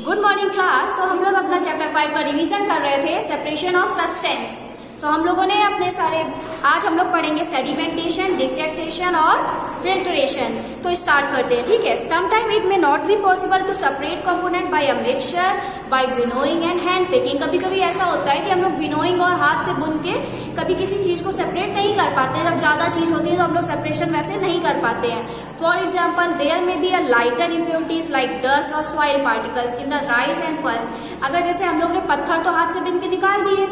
Good morning class. तो हम लोग अपना चैप्टर 5 का रिवीजन कर रहे थे, सेपरेशन ऑफ सब्सटेंस। तो हम लोगों ने अपने आज हम लोग पढ़ेंगे सेडिमेंटेशन, डिटेक्टेशन और फिल्ट्रेशन। तो स्टार्ट करते हैं, ठीक है। Sometime it may not be possible to separate component by a mixture, by winnowing and hand picking. कभी कभी ऐसा होता है कि हम लोग विनोइंग और हाथ से बुन के कभी किसी चीज को सेपरेट नहीं कर पाते हैं। जब ज्यादा चीज होती है तो हम लोग सेपरेशन वैसे नहीं कर पाते हैं। For example, there may be a lighter impurities like dust और soil particles in the rice and pulse. अगर जैसे हम लोग ने पत्थर तो हाथ से बिन के निकाल दिए,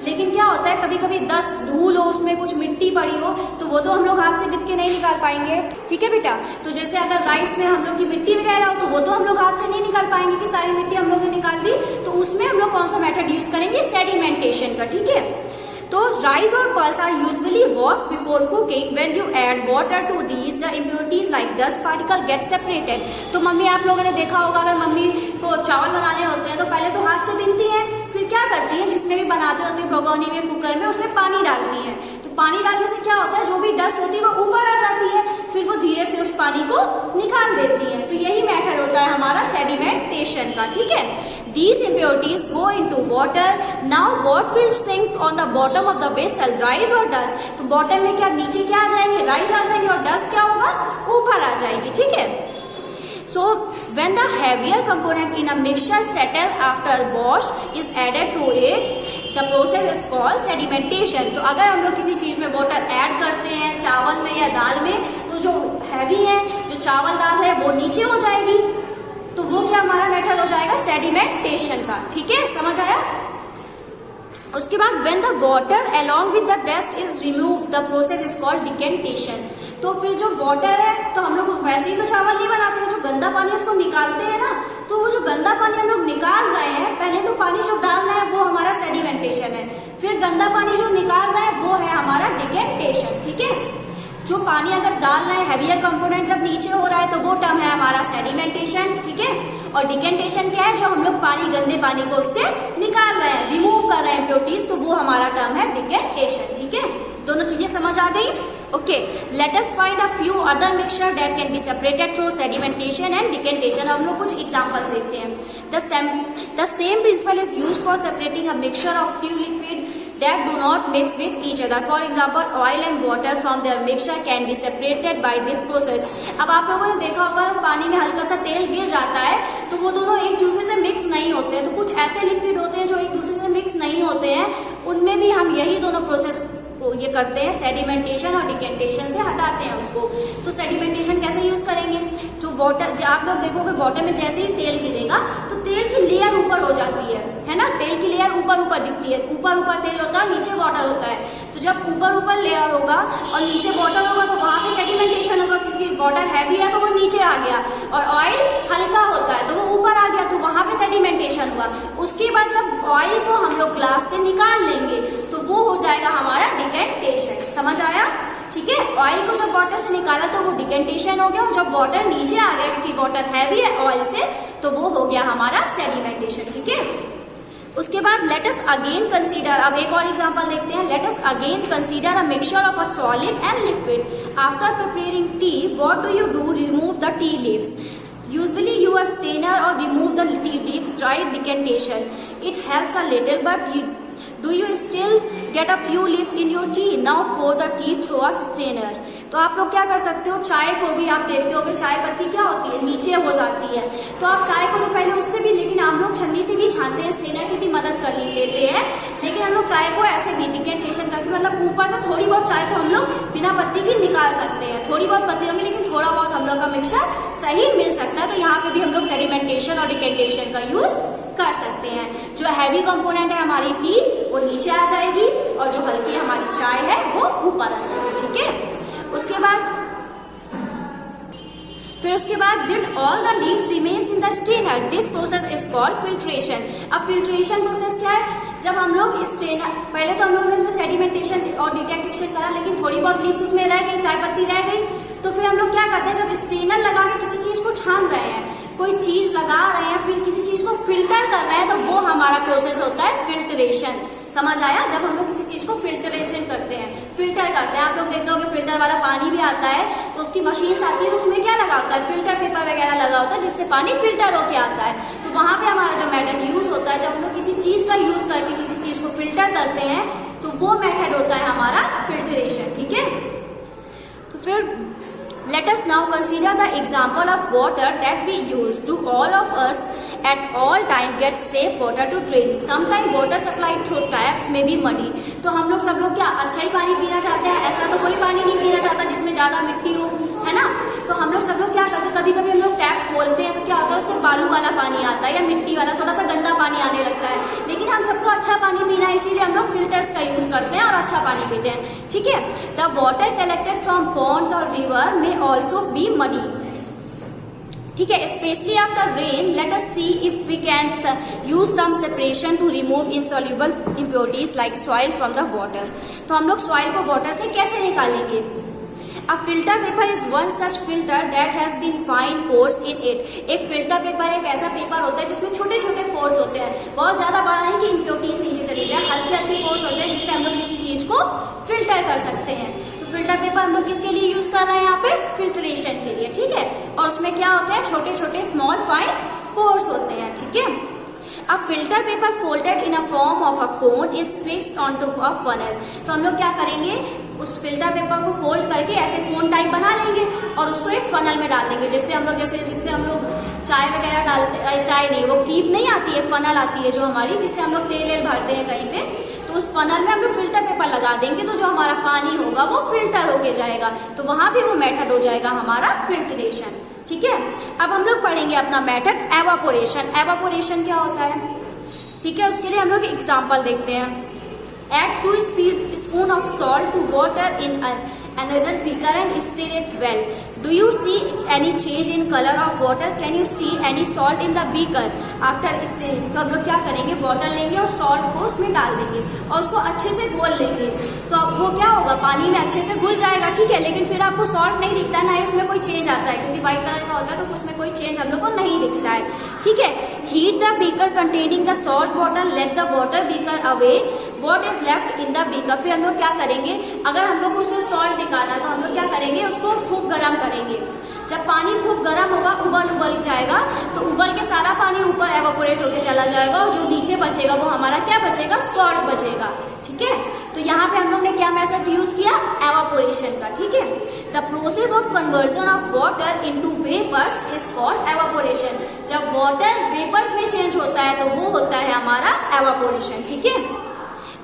लेकिन क्या होता है कभी कभी डस्ट, धूल हो, उसमें कुछ मिट्टी पड़ी हो, तो वो तो हम लोग हाथ से बिन के नहीं निकाल पाएंगे, ठीक है बेटा। तो जैसे अगर राइस में हम लोग की मिट्टी वगैरह हो तो वो तो हम लोग हाथ से नहीं निकाल पाएंगे कि सारी मिट्टी हम लोग ने निकाल दी। तो उसमें हम लोग कौन सा मेथड यूज करेंगे? सेडिमेंटेशन का, ठीक है। तो राइस और pulse are usually washed before cooking. When you add water to these the impurities like dust particle get separated. तो मम्मी, आप लोगों ने देखा होगा, अगर मम्मी को चावल बनाने होते हैं तो पहले तो हाथ से बीनती है, फिर क्या करती है, जिसमें भी बनाते होते हैं, भगोनी में, कुकर में, उसमें पानी डालती है। तो पानी डालने से क्या होता है, जो भी डस्ट होती है वो ऊपर आ जाती है, फिर वो धीरे से उस पानी को निकाल देती है। तो यही मेथड होता है हमारा सेडिमेंटेशन का, ठीक है। These impurities go into water. Now what will sink on the bottom of the vessel, rice or dust? तो bottom में क्या, नीचे क्या आ जाएंगे, राइस आ जाएंगे, और डस्ट क्या होगा, ऊपर आ जाएगी, ठीक है। So when the heavier component in a mixture settle after wash is added to it, the process is called sedimentation. तो अगर हम लोग किसी चीज में वाटर ऐड करते हैं, चावल में या दाल में, तो जो हैवी है, जो चावल दाल है, वो नीचे हो जाएगी। तो वो क्या हमारा मेथड हो जाएगा, सेडिमेंटेशन का, ठीक है, समझ आया। उसके बाद when the water along with the dust is remove the process is called decantation. तो फिर जो वाटर है, तो हम लोग वैसे ही तो चावल नहीं बनाते हैं, जो गंदा पानी उसको निकालते हैं ना, तो वो जो गंदा पानी हम लोग निकाल रहे हैं, पहले तो पानी जो डालना है वो हमारा सेडिमेंटेशन है, फिर गंदा पानी जो निकाल रहा है वो है हमारा डिकेंटेशन, ठीक है। जो पानी अगर डालना है, हैवियर कंपोनेंट जब नीचे हो रहा है, तो वो टर्म है हमारा सेडिमेंटेशन, ठीक है। और डिकेंटेशन क्या है, जो हम लोग पानी, गंदे पानी को उससे निकाल रहे हैं, रिमूव कर रहे हैं इम्प्योरिटीज, तो वो हमारा टर्म है डिकेंटेशन, ठीक है। दोनों चीजें समझ आ गई? Okay, let us find a few other mixture that can be separated through sedimentation and decantation. हम लोग कुछ एग्जांपल्स देखते हैं। The same principle is used for separating a mixture of two liquid that do not mix with each other. For example, oil and water from their mixture can be separated by this process. अब आप लोगों ने देखा होगा, पानी में हल्का सा तेल गिर जाता है तो वो दोनों एक दूसरे से मिक्स नहीं होते हैं। तो कुछ ऐसे लिक्विड होते हैं जो एक दूसरे से मिक्स नहीं होते हैं, उनमें भी हम यही दोनों प्रोसेस ये करते हैं, सेडिमेंटेशन और डिकेंटेशन से हटाते हैं उसको। तो सेडिमेंटेशन कैसे यूज करेंगे, जो वाटर, आप लोग देखोगे वाटर में जैसे ही तेल गिरेगा तो तेल की लेयर ऊपर हो जाती है ना, तेल की लेयर ऊपर ऊपर दिखती है, ऊपर ऊपर तेल होता है, नीचे वाटर होता है। तो जब ऊपर ऊपर लेयर होगा और नीचे वाटर होगा तो वहां पे सेडिमेंटेशन होगा, क्योंकि वाटर हैवी है तो वो नीचे आ गया, और ऑयल हल्का होता है तो वो ऊपर आ गया, तो वहां पे सेडिमेंटेशन हुआ। उसके बाद जब ऑयल को हम लोग ग्लास से निकाल लेंगे तो वो हो जाएगा हमारा डिकेंटेशन, समझ आया, ठीक है। ऑयल को जब वाटर से निकाला तो वो डिकेंटेशन हो गया, और जब वाटर नीचे आ गया, क्योंकि वाटर हैवी है ऑयल से, तो वो हो गया हमारा सेडिमेंटेशन, ठीक है। उसके बाद लेट अस अगेन कंसीडर, अब एक और एग्जांपल देखते हैं। Let us again consider a mixture of a solid and liquid. After preparing T, what do you do? Remove the tea leaves. Usually you a strainer or remove the tea leaves, dry decantation. It helps a little, but do you still get a few leaves in your tea? Now pour the tea through a strainer. तो आप लोग क्या कर सकते हो, चाय को भी आप देखते हो कि चाय पत्ती क्या होती है, नीचे हो जाती है, तो आप चाय को तो पहले उससे भी, लेकिन हम लोग छन्नी से भी छानते हैं, स्ट्रेनर की भी मदद कर लेते हैं, लेकिन हम लोग चाय को ऐसे भी डिकेंटेशन करके, मतलब ऊपर से थोड़ी बहुत चाय तो हम लोग बिना पत्ती की निकाल सकते हैं, थोड़ी बहुत पत्ती होगी लेकिन थोड़ा बहुत हम लोग का मिक्सचर सही मिल सकता है। तो यहाँ पे भी हम लोग सेडिमेंटेशन और डिकेंटेशन का यूज कर सकते हैं। जो हैवी कंपोनेंट है हमारी टी, वो नीचे आ जाएगी, और जो हल्की हमारी चाय है वो ऊपर आ जाएगी, ठीक है। उसके बाद did all the leaves remains in the strainer? This process is called filtration. अब filtration process क्या है, जब हम लोग स्ट्रेनर, पहले तो हम लोग ने इसमें सेडिमेंटेशन और डिकेंटेशन करा, लेकिन थोड़ी बहुत लीव्स उसमें रह गई, चाय पत्ती रह गई, तो फिर हम लोग क्या करते हैं, जब स्ट्रेनर लगा के किसी चीज को छान रहे हैं, कोई चीज लगा रहे हैं, फिर किसी चीज को फिल्टर कर रहे हैं, तो वो हमारा प्रोसेस होता है फिल्ट्रेशन, समझ आया। जब हम लोग किसी चीज को फिल्ट्रेशन करते हैं, फिल्टर करते हैं, आप लोग देखते होंगे फिल्टर वाला पानी भी आता है, तो उसकी मशीन आती है, तो उसमें क्या लगा होता है, फिल्टर पेपर वगैरह लगा होता है, जिससे पानी फिल्टर होके आता है। तो वहां पे हमारा now consider the example of water that we use. Do all of us at all time get safe water to drink? Sometimes water supplied through taps may be muddy. तो हम लोग सब लोग क्या अच्छा ही पानी पीना चाहते हैं? ऐसा तो कोई पानी नहीं पीना चाहता जिसमें ज्यादा मिट्टी हो, है ना? तो हम लोग सब लोग क्या करते हैं, कभी कभी हम लोग टैप खोलते हैं तो क्या होता है, उससे बालू वाला पानी आता है या मिट्टी वाला, थोड़ा सा गंदा पानी आने लगता है। लेकिन हम सबको अच्छा पानी पीना है, इसीलिए हम लोग फिल्टर्स का यूज करते हैं और अच्छा पानी पीते हैं, ठीक है। The water collected from ponds और रिवर में ऑल्सो बी मडी, ठीक है। Specially after rain, let us see if we can use some separation to remove insoluble impurities like soil from the water. तो हम लोग सॉइल को water से कैसे निकालेंगे? A filter paper is one such filter that has been fine pores in it. एक filter paper एक ऐसा पेपर होता है जिसमें छोटे छोटे पोर्स होते हैं, बहुत ज्यादा बड़ा नहीं कि इम्प्योरिटीज नीचे चली जाए, हल्के हल्के पोर्स होते हैं जिससे हम लोग किसी चीज को फिल्टर कर सकते हैं। तो फिल्टर पेपर हम लोग किसके लिए यूज कर रहे हैं यहाँ पे? फिल्ट्रेशन के लिए, ठीक है। और उसमें क्या होते हैं, छोटे छोटे स्मॉल फाइन पोर्स होते हैं, ठीक है। A filter paper folded in a form of a cone is fixed onto a funnel. तो हम लोग क्या करेंगे, उस फिल्टर पेपर को फोल्ड करके ऐसे कोन टाइप बना लेंगे और उसको एक फनल में डाल देंगे, जिससे हम लोग जिससे हम लोग चाय वगैरह डालते, चाय नहीं, वो कीप नहीं आती है, फनल आती है जो हमारी, जिससे हम लोग तेल भरते हैं कहीं पे, तो उस फनल में हम लोग फिल्टर पेपर लगा देंगे तो जो हमारा पानी होगा वो फिल्टर होके जाएगा, तो वहां भी वो मेथड हो जाएगा हमारा फिल्ट्रेशन, ठीक है। अब हम लोग पढ़ेंगे अपना मेथड एवापोरेशन। एवापोरेशन क्या होता है, ठीक है, उसके लिए हम लोग एग्जांपल देखते हैं। Add 2 spoon of salt to water in another beaker and stir it well. Do you see any change in color of water? Can you see any salt in the beaker after stirring? तो हम लोग क्या करेंगे, water लेंगे और salt को उसमें डाल देंगे और उसको अच्छे से घोल लेंगे, तो अब वो क्या होगा, पानी में अच्छे से घुल जाएगा, ठीक है। लेकिन फिर आपको सॉल्ट नहीं दिखता है, ना ही उसमें कोई चेंज आता है, क्योंकि व्हाइट कलर का होता है तो उसमें कोई चेंज हम लोग को नहीं दिखता है, ठीक है। Heat the beaker containing the salt water, let the water beaker away what is left in the beaker. फिर हम लोग क्या करेंगे, अगर हम लोग उससे सॉल्ट निकालना है तो हम लोग क्या करेंगे, उसको खूब गर्म करेंगे। जब पानी खूब गर्म होगा, उबल जाएगा, तो उबल के सारा पानी ऊपर एवापोरेट होके चला जाएगा और जो नीचे बचेगा वो हमारा क्या बचेगा, सॉल्ट बचेगा, ठीक है। तो यहाँ पे हम लोग ने क्या मेथड यूज किया, एवापोरेशन का, ठीक है। The process of conversion of water into vapours is called evaporation. जब वाटर वेपर्स में चेंज होता है तो वो होता है हमारा एवापोरेशन, ठीक है।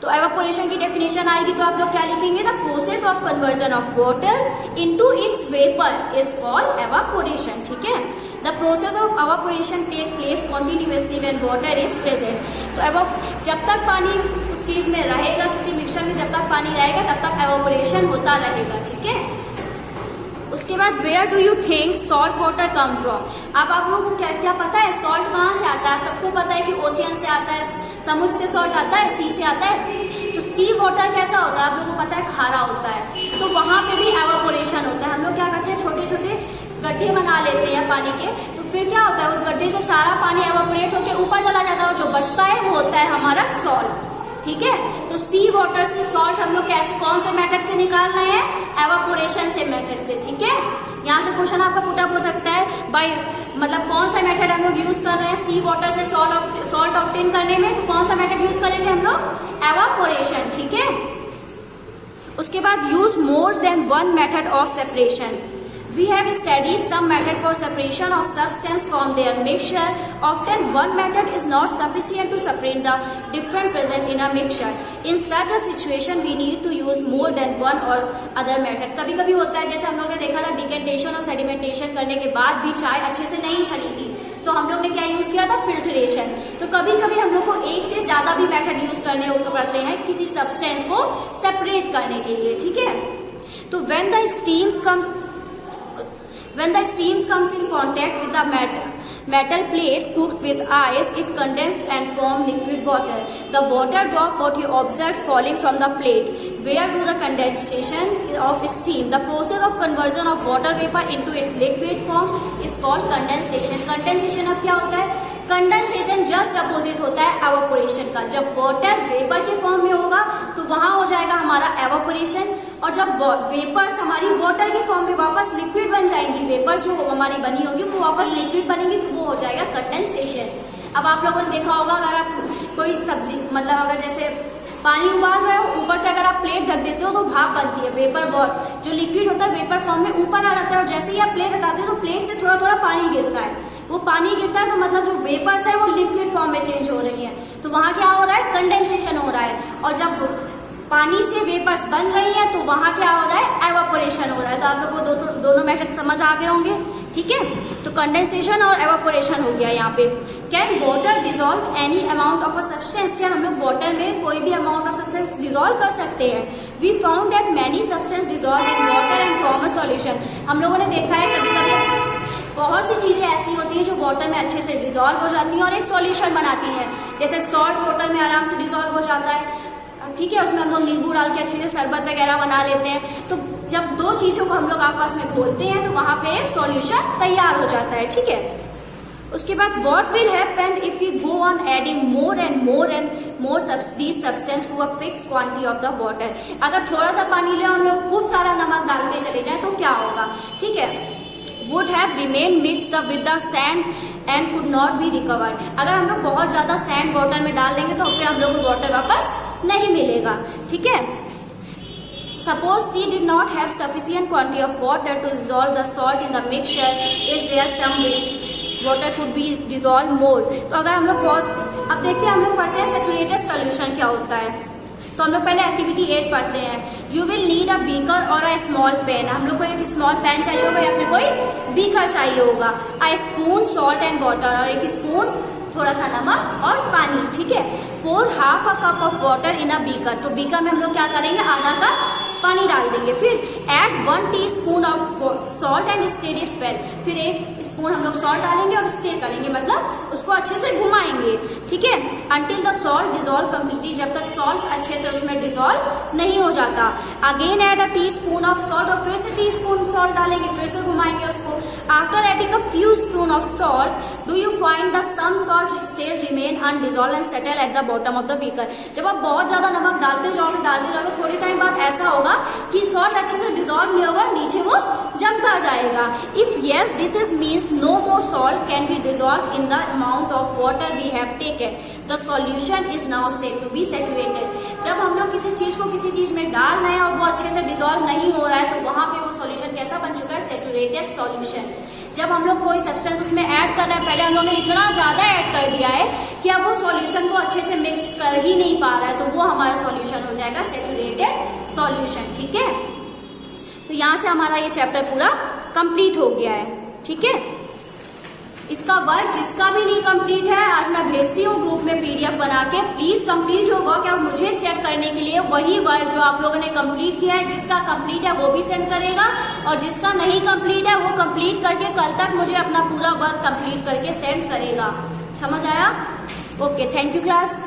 तो एवापोरेशन की डेफिनेशन आएगी तो आप लोग क्या लिखेंगे, the process of conversion of water into its vapour is called evaporation, ठीक है। The process of evaporation take place continuously when water is present. तो जब तक पानी उस चीज में रहेगा, किसी मिक्सचर में जब तक पानी रहेगा तब तक एवापोरेशन होता रहेगा, ठीक है। उसके बाद where do you think salt water come from. अब आप लोगों को क्या क्या पता है, सॉल्ट कहाँ से आता है? सबको पता है कि ओशियन से आता है, समुद्र से सॉल्ट आता है, सी से आता है। तो सी वाटर कैसा होता है, आप लोगों को पता है, खारा होता है, तो वहां पे भी एवापोरेशन होता है। हम लोग क्या करते हैं, छोटे छोटे गड्ढे बना लेते हैं पानी के, तो फिर क्या होता है, उस गड्ढे से सारा पानी एवापोरेट होकर ऊपर चला जाता है और जो बचता है वो होता है हमारा सॉल्ट, ठीक है। तो सी वाटर से सॉल्ट हम लोग कैसे, कौन से मेथड से निकाल रहे हैं, एवापोरेशन से मेथड से, ठीक है। यहाँ से क्वेश्चन आपका पुटअप हो सकता है, बाय मतलब कौन सा मेथड हम लोग यूज कर रहे हैं सी वाटर से सॉल्ट ऑब्टेन करने में, तो कौन सा मेथड यूज करेंगे हम लोग, एवापोरेशन, ठीक है। उसके बाद use more than one method of separation. We have studied some method for separation of substance from their mixture. Often one method is not sufficient to separate the different present in a mixture. In such a situation, we need to use more than one or other method. कभी कभी होता है, जैसे हम लोग ने देखा था डिकेंटेशन और सेडिमेंटेशन करने के बाद भी चाय अच्छे से नहीं छनी थी, तो हम लोग ने क्या यूज किया था, फिल्ट्रेशन। तो कभी कभी हम लोग को एक से ज्यादा भी मेथड यूज करने पड़ते हैं किसी सब्सटेंस को सेपरेट करने के लिए, ठीक है। तो when the steam comes in contact with the metal plate cooked with ice, it condenses and forms liquid water. The water drop what you observe falling from the plate. Where do the condensation of steam? The process of conversion of water vapor into its liquid form is called condensation. Condensation अब क्या होता है, condensation just opposite होता है evaporation का। जब water vapour के form में होगा तो वहां हो जाएगा हमारा एवापोरेशन, और जब वेपर्स हमारी वाटर के फॉर्म में वापस लिक्विड बन जाएंगी, वेपर्स जो हमारी बनी होगी वो वापस लिक्विड बनेगी, तो वो हो जाएगा कंडेंसेशन। अब आप लोगों ने देखा होगा, अगर आप कोई सब्जी मतलब अगर जैसे पानी उबाल रहे हो, ऊपर से अगर आप प्लेट ढक देते हो तो भाप बनती है, वेपर जो लिक्विड होता है वेपर फॉर्म में ऊपर आ जाता है, और जैसे ही आप प्लेट हटाते हो तो प्लेट से थोड़ा थोड़ा पानी गिरता है, वो पानी गिरता है तो मतलब जो वेपर्स है वो लिक्विड फॉर्म में चेंज हो रही है, तो वहां क्या हो रहा है, कंडेंसेशन हो रहा है। और जब पानी से वेपर्स बन रही है तो वहां क्या हो रहा है, एवापोरेशन हो रहा है। तो आप लोगों को दोनों मेथड समझ आ गए होंगे, ठीक है। तो कंडेंसेशन और एवापोरेशन हो गया यहाँ पे। Can water dissolve any amount of a substance, क्या हम लोग वाटर में कोई भी अमाउंट ऑफ सब्सटेंस डिजोल्व कर सकते हैं। We found that many substance dissolve in water and form a solution, हम लोगों ने देखा है कभी कभी बहुत सी चीजें ऐसी होती हैं जो वाटर में अच्छे से डिजोल्व हो जाती हैं और एक सॉल्यूशन बनाती हैं, जैसे सॉल्ट वाटर में आराम से डिजोल्व हो जाता है, ठीक है, उसमें हम लोग नींबू डाल के अच्छे से शरबत वगैरह बना लेते हैं। तो जब दो चीजों को हम लोग आपस में घोलते हैं तो वहां पे एक सॉल्यूशन तैयार हो जाता है, ठीक है। उसके बाद what will happen if you go on adding more and more these substance to a fix quantity of the water, अगर थोड़ा सा पानी ले हम लोग खूब सारा नमक डालते चले जाएं तो क्या होगा, ठीक है। would have remained mixed with the sand and could not be recovered, अगर हम लोग बहुत ज्यादा सैंड वाटर में डाल देंगे तो फिर हम लोग को वाटर वापस नहीं मिलेगा, ठीक है। Suppose she did not have sufficient quantity of water to dissolve the salt in the mixture, is there some way water could be dissolved more, तो अगर हम लोग अब देखते हैं, हम लोग पढ़ते हैं सैचुरेटेड सॉल्यूशन क्या होता है। तो हम लोग पहले एक्टिविटी 8 पढ़ते हैं। You will need a beaker और अ स्मॉल पेन, हम लोग को एक स्मॉल पेन चाहिए होगा या फिर कोई बीकर चाहिए होगा। A spoon salt and water, और एक स्पून थोड़ा सा नमक और पानी, ठीक है। Pour half a cup of water in a beaker, तो बीकर में हम लोग क्या करेंगे, आधा कप पानी डाल देंगे। फिर add 1 teaspoon of salt and stir it well, फिर 1 स्पून हम लोग सॉल्ट डालेंगे और स्टीर करेंगे, मतलब उसको अच्छे से घुमाएंगे, ठीक है। Until the salt dissolve completely, जब तक सॉल्ट अच्छे से उसमें डिजोल्व नहीं हो जाता। Again add a teaspoon of salt, और फिर से टीस्पून सॉल्ट डालेंगे, फिर से घुमाएंगे उसको। After adding a few spoon of salt do you find the some salt still remain undissolved and settle at the bottom of the beaker, जब आप बहुत ज्यादा नमक डालते जाओगे थोड़ी टाइम बाद ऐसा होगा कि सॉल्ट अच्छे से डिजोल्व नहीं होगा, नीचे वो जमता जाएगा। If yes this is means no more salt can be dissolve in the amount of water we have taken, the solution is now said to be saturated, जब हम लोग किसी चीज को किसी चीज में डाल रहे हैं और वो अच्छे से डिजोल्व नहीं हो रहा है तो वहां पे वो सॉल्यूशन कैसा बन चुका है, सैचुरेटेड सॉल्यूशन। जब हम लोग कोई सब्सटेंस उसमें ऐड कर रहे हैं, पहले हम लोग ने इतना ज्यादा ऐड कर दिया है कि अब वो सॉल्यूशन को अच्छे से मिक्स कर ही नहीं पा रहा है, तो वो हमारा सॉल्यूशन हो जाएगा सैचुरेटेड सॉल्यूशन, ठीक है। तो यहाँ से हमारा ये चैप्टर पूरा कंप्लीट हो गया है, ठीक है। इसका वर्क जिसका भी नहीं कंप्लीट है आज मैं भेजती हूँ ग्रुप में पीडीएफ बना के, प्लीज कंप्लीट होगा क्या मुझे चेक करने के लिए वही वर्क जो आप लोगों ने कंप्लीट किया है, जिसका कंप्लीट है वो भी सेंड करेगा और जिसका नहीं कंप्लीट है वो कंप्लीट करके कल तक मुझे अपना पूरा वर्क कंप्लीट करके सेंड करेगा। समझ आया? Okay, thank you class.